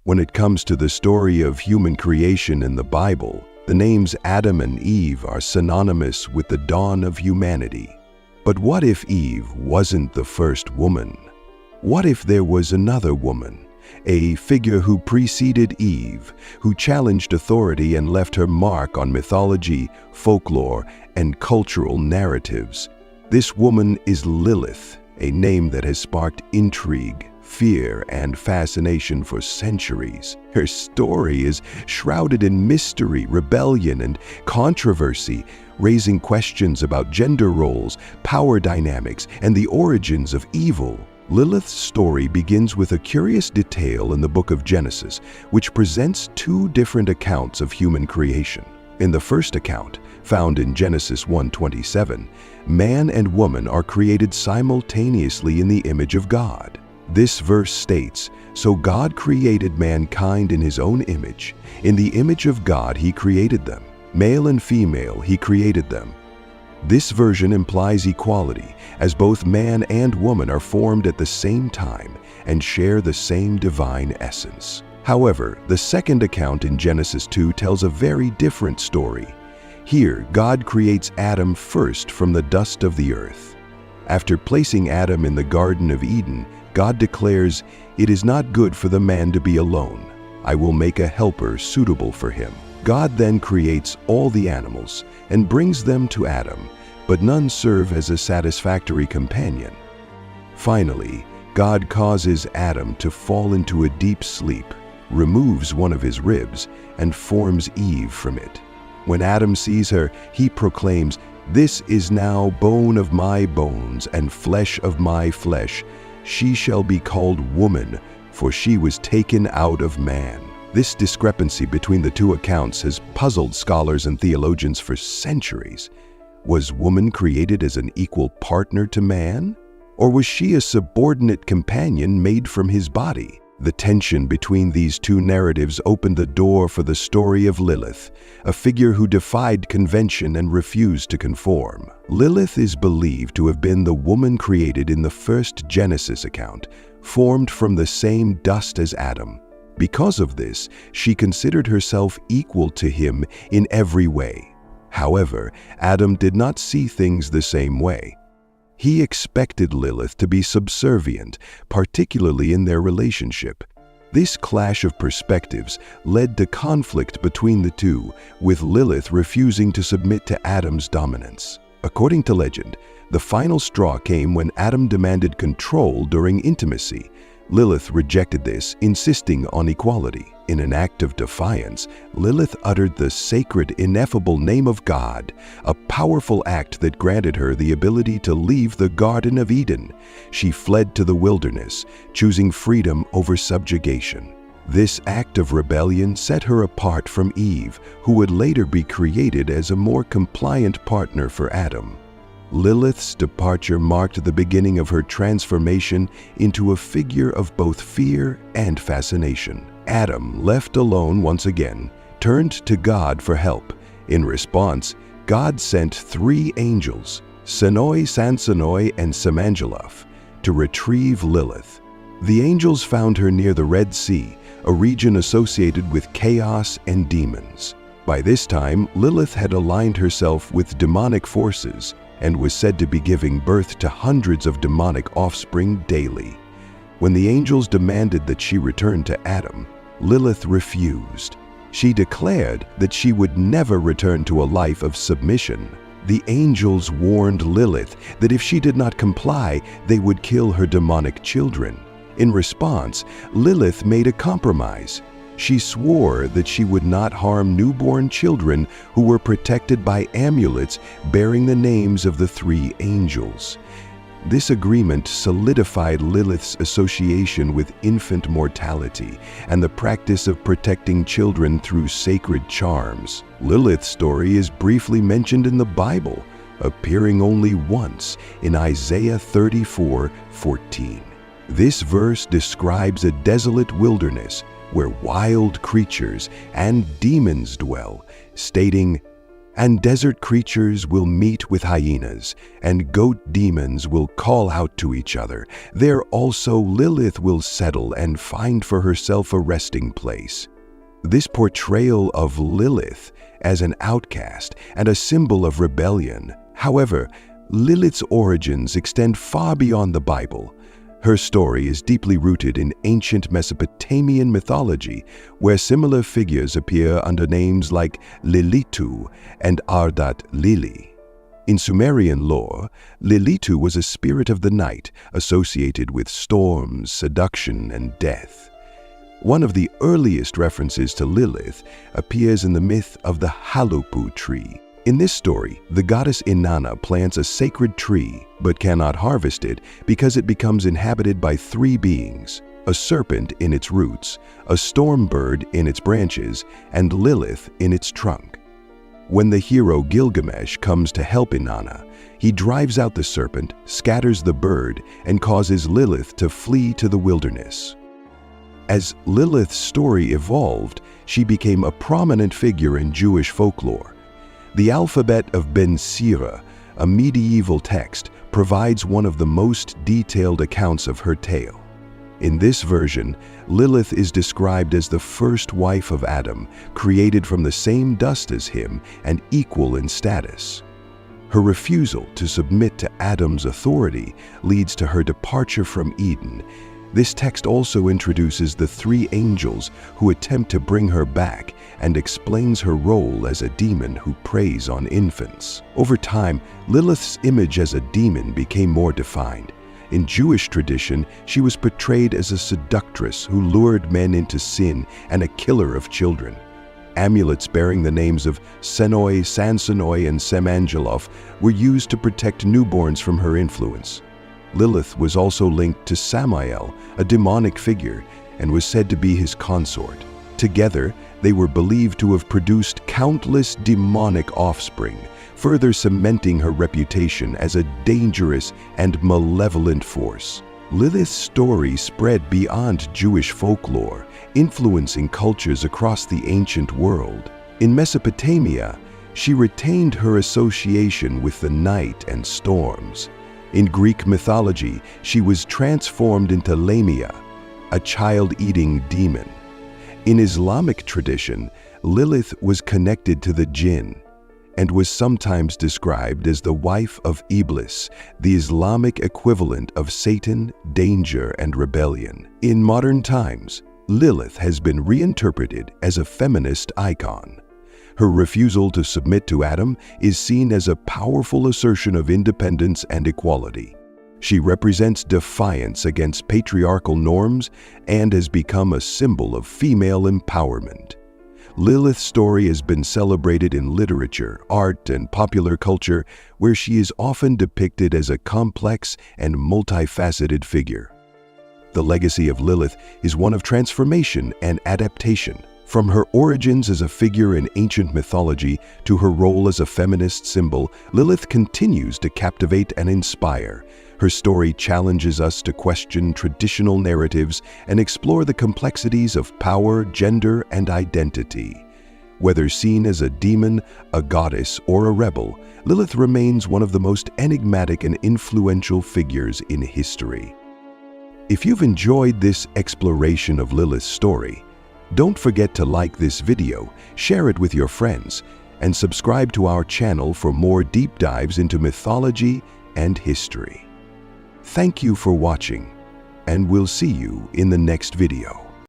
When it comes to the story of human creation in the Bible, the names Adam and Eve are synonymous with the dawn of humanity. But what if Eve wasn't the first woman? What if there was another woman, a figure who preceded Eve, who challenged authority and left her mark on mythology, folklore, and cultural narratives? This woman is Lilith, a name that has sparked intrigue, fear, and fascination for centuries. Her story is shrouded in mystery, rebellion, and controversy, raising questions about gender roles, power dynamics, and the origins of evil. Lilith's story begins with a curious detail in the book of Genesis, which presents two different accounts of human creation. In the first account, found in Genesis 1:27, man and woman are created simultaneously in the image of God. This verse states, "So God created mankind in his own image. In the image of God he created them. Male and female he created them." This version implies equality, as both man and woman are formed at the same time and share the same divine essence. However, the second account in Genesis 2 tells a very different story. Here, God creates Adam first from the dust of the earth. After placing Adam in the Garden of Eden, God declares, "It is not good for the man to be alone. I will make a helper suitable for him." God then creates all the animals and brings them to Adam, but none serve as a satisfactory companion. Finally, God causes Adam to fall into a deep sleep, removes one of his ribs, and forms Eve from it. When Adam sees her, he proclaims, "This is now bone of my bones and flesh of my flesh. She shall be called woman, for she was taken out of man." This discrepancy between the two accounts has puzzled scholars and theologians for centuries. Was woman created as an equal partner to man? Or was she a subordinate companion made from his body? The tension between these two narratives opened the door for the story of Lilith, a figure who defied convention and refused to conform. Lilith is believed to have been the woman created in the first Genesis account, formed from the same dust as Adam. Because of this, she considered herself equal to him in every way. However, Adam did not see things the same way. He expected Lilith to be subservient, particularly in their relationship. This clash of perspectives led to conflict between the two, with Lilith refusing to submit to Adam's dominance. According to legend, the final straw came when Adam demanded control during intimacy. Lilith rejected this, insisting on equality. In an act of defiance, Lilith uttered the sacred, ineffable name of God, a powerful act that granted her the ability to leave the Garden of Eden. She fled to the wilderness, choosing freedom over subjugation. This act of rebellion set her apart from Eve, who would later be created as a more compliant partner for Adam. Lilith's departure marked the beginning of her transformation into a figure of both fear and fascination. Adam, left alone once again, turned to God for help. In response, God sent 3 angels, Senoi, Sansonoi, and Samanjaluf, to retrieve Lilith. The angels found her near the Red Sea, a region associated with chaos and demons. By this time, Lilith had aligned herself with demonic forces and was said to be giving birth to hundreds of demonic offspring daily. When the angels demanded that she return to Adam, Lilith refused. She declared that she would never return to a life of submission. The angels warned Lilith that if she did not comply, they would kill her demonic children. In response, Lilith made a compromise. She swore that she would not harm newborn children who were protected by amulets bearing the names of the 3 angels. This agreement solidified Lilith's association with infant mortality and the practice of protecting children through sacred charms. Lilith's story is briefly mentioned in the Bible, appearing only once in Isaiah 34:14. This verse describes a desolate wilderness where wild creatures and demons dwell, stating, And desert creatures will meet with hyenas, and goat demons will call out to each other. There also Lilith will settle and find for herself a resting place. This portrayal of Lilith as an outcast and a symbol of rebellion. However, Lilith's origins extend far beyond the Bible. Her story is deeply rooted in ancient Mesopotamian mythology, where similar figures appear under names like Lilitu and Ardat Lili. In Sumerian lore, Lilitu was a spirit of the night associated with storms, seduction, and death. One of the earliest references to Lilith appears in the myth of the Halupu tree. In this story, the goddess Inanna plants a sacred tree but cannot harvest it because it becomes inhabited by three beings: a serpent in its roots, a storm bird in its branches, and Lilith in its trunk. When the hero Gilgamesh comes to help Inanna, he drives out the serpent, scatters the bird, and causes Lilith to flee to the wilderness. As Lilith's story evolved, she became a prominent figure in Jewish folklore. The Alphabet of Ben Sira, a medieval text, provides one of the most detailed accounts of her tale. In this version, Lilith is described as the first wife of Adam, created from the same dust as him and equal in status. Her refusal to submit to Adam's authority leads to her departure from Eden. This text also introduces the three angels who attempt to bring her back and explains her role as a demon who preys on infants. Over time, Lilith's image as a demon became more defined. In Jewish tradition, she was portrayed as a seductress who lured men into sin and a killer of children. Amulets bearing the names of Senoi, Sansonoi, and Semangelof were used to protect newborns from her influence. Lilith was also linked to Samael, a demonic figure, and was said to be his consort. Together, they were believed to have produced countless demonic offspring, further cementing her reputation as a dangerous and malevolent force. Lilith's story spread beyond Jewish folklore, influencing cultures across the ancient world. In Mesopotamia, she retained her association with the night and storms. In Greek mythology, she was transformed into Lamia, a child-eating demon. In Islamic tradition, Lilith was connected to the jinn and was sometimes described as the wife of Iblis, the Islamic equivalent of Satan, danger, and rebellion. In modern times, Lilith has been reinterpreted as a feminist icon. Her refusal to submit to Adam is seen as a powerful assertion of independence and equality. She represents defiance against patriarchal norms and has become a symbol of female empowerment. Lilith's story has been celebrated in literature, art, and popular culture, where she is often depicted as a complex and multifaceted figure. The legacy of Lilith is one of transformation and adaptation. From her origins as a figure in ancient mythology to her role as a feminist symbol, Lilith continues to captivate and inspire. Her story challenges us to question traditional narratives and explore the complexities of power, gender, and identity. Whether seen as a demon, a goddess, or a rebel, Lilith remains one of the most enigmatic and influential figures in history. If you've enjoyed this exploration of Lilith's story, don't forget to like this video, share it with your friends, and subscribe to our channel for more deep dives into mythology and history. Thank you for watching, and we'll see you in the next video.